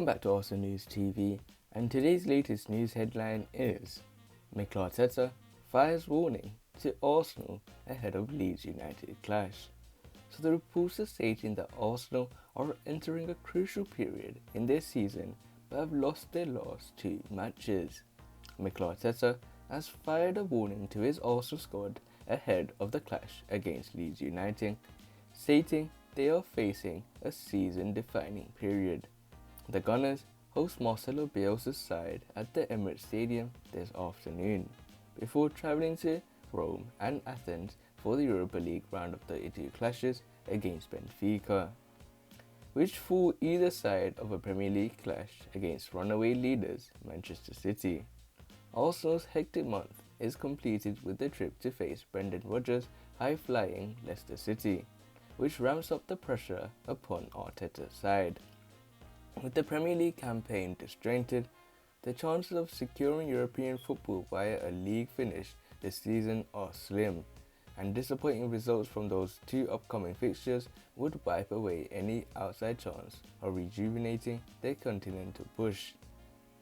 back to Arsenal News TV, and today's latest news headline is Mikel Arteta fires warning to Arsenal ahead of Leeds United clash. So the reports are stating that Arsenal are entering a crucial period in their season but have lost their last two matches. Mikel Arteta has fired a warning to his Arsenal squad ahead of the clash against Leeds United, stating they are facing a season-defining period. The Gunners host Marcelo Bielsa's side at the Emirates Stadium this afternoon, before travelling to Rome and Athens for the Europa League round of 32 clashes against Benfica, which fall either side of a Premier League clash against runaway leaders Manchester City. Arsenal's hectic month is completed with the trip to face Brendan Rodgers' high-flying Leicester City, which ramps up the pressure upon Arteta's side. With the Premier League campaign disjointed, the chances of securing European football via a league finish this season are slim, and disappointing results from those two upcoming fixtures would wipe away any outside chance of rejuvenating their continental push.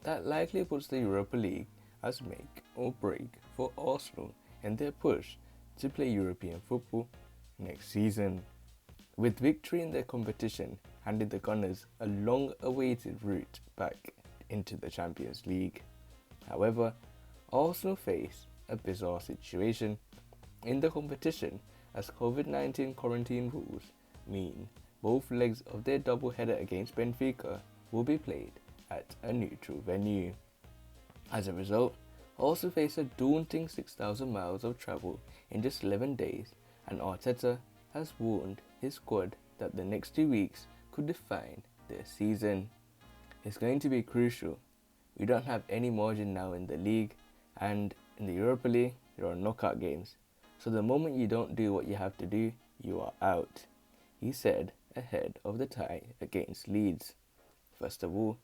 That likely puts the Europa League as make or break for Arsenal in their push to play European football next season. With victory in their competition handed the Gunners a long-awaited route back into the Champions League. However, Arsenal face a bizarre situation in the competition as COVID-19 quarantine rules mean both legs of their double-header against Benfica will be played at a neutral venue. As a result, Arsenal face a daunting 6,000 miles of travel in just 11 days, and Arteta has warned his squad that the next 2 weeks could define their season. It's going to be crucial. We don't have any margin now in the league, and in the Europa League there are knockout games. So the moment you don't do what you have to do, you are out, he said ahead of the tie against Leeds. First of all,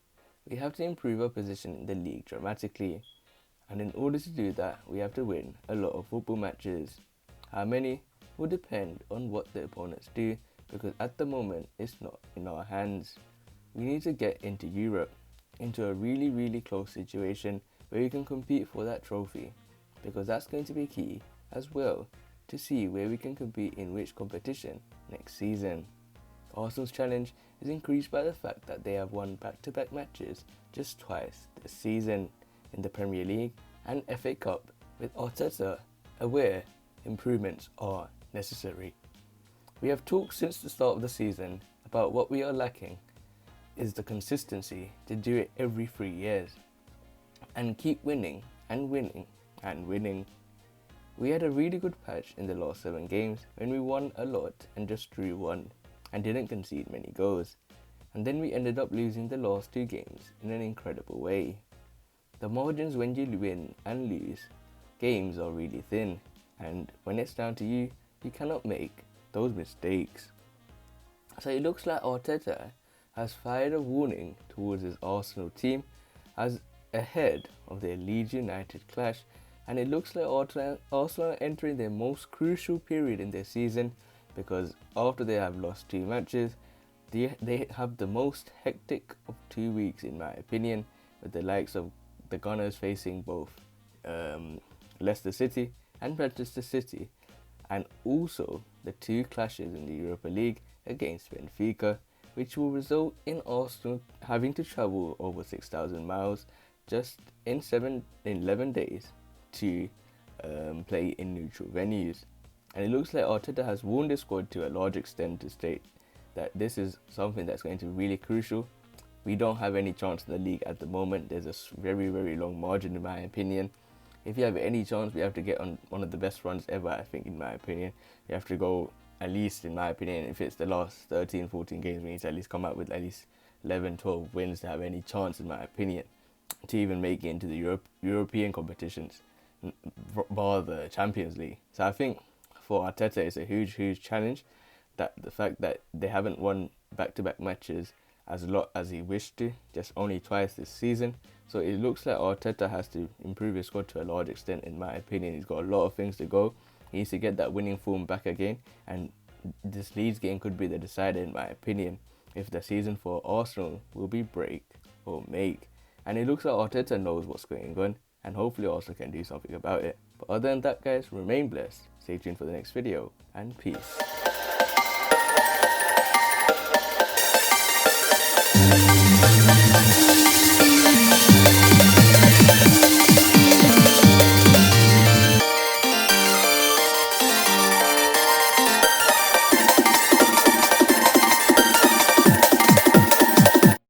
we have to improve our position in the league dramatically, and in order to do that, we have to win a lot of football matches. How many will depend on what the opponents do, because at the moment it's not in our hands. We need to get into Europe, into a really close situation where we can compete for that trophy, because that's going to be key as well to see where we can compete in which competition next season. Arsenal's challenge is increased by the fact that they have won back-to-back matches just twice this season in the Premier League and FA Cup, with Arteta aware improvements are necessary. We have talked since the start of the season about what we are lacking is the consistency to do it every 3 years and keep winning and winning and winning. We had a really good patch in the last 7 games when we won a lot and just drew 1 and didn't concede many goals, and then we ended up losing the last 2 games in an incredible way. The margins when you win and lose games are really thin, and when it's down to you, you cannot make those mistakes. So it looks like Arteta has fired a warning towards his Arsenal team as ahead of their Leeds United clash, and it looks like Arsenal are entering their most crucial period in their season, because after they have lost 2 matches, they have the most hectic of 2 weeks in my opinion, with the likes of the Gunners facing both Leicester City and Manchester City, and also the 2 clashes in the Europa League against Benfica, which will result in Arsenal having to travel over 6,000 miles just in 11 days to play in neutral venues. And it looks like Arteta has warned his squad to a large extent to state that this is something that's going to be really crucial. We don't have any chance in the league at the moment. There's a very long margin in my opinion. If you have any chance, we have to get on one of the best runs ever, I think, in my opinion. You have to go, at least in my opinion, if it's the last 13-14 games, we need to at least come out with at least 11-12 wins to have any chance, in my opinion, to even make it into the European competitions, bar the Champions League. So I think for Arteta, it's a huge challenge, that the fact that they haven't won back-to-back matches as a lot as he wished to, just only twice this season. So it looks like Arteta has to improve his squad to a large extent, in my opinion. He's got a lot of things to go. He needs to get that winning form back again, and this Leeds game could be the decider, in my opinion, if the season for Arsenal will be break or make. And it looks like Arteta knows what's going on and hopefully also can do something about it. But other than that guys, remain blessed, stay tuned for the next video, and peace.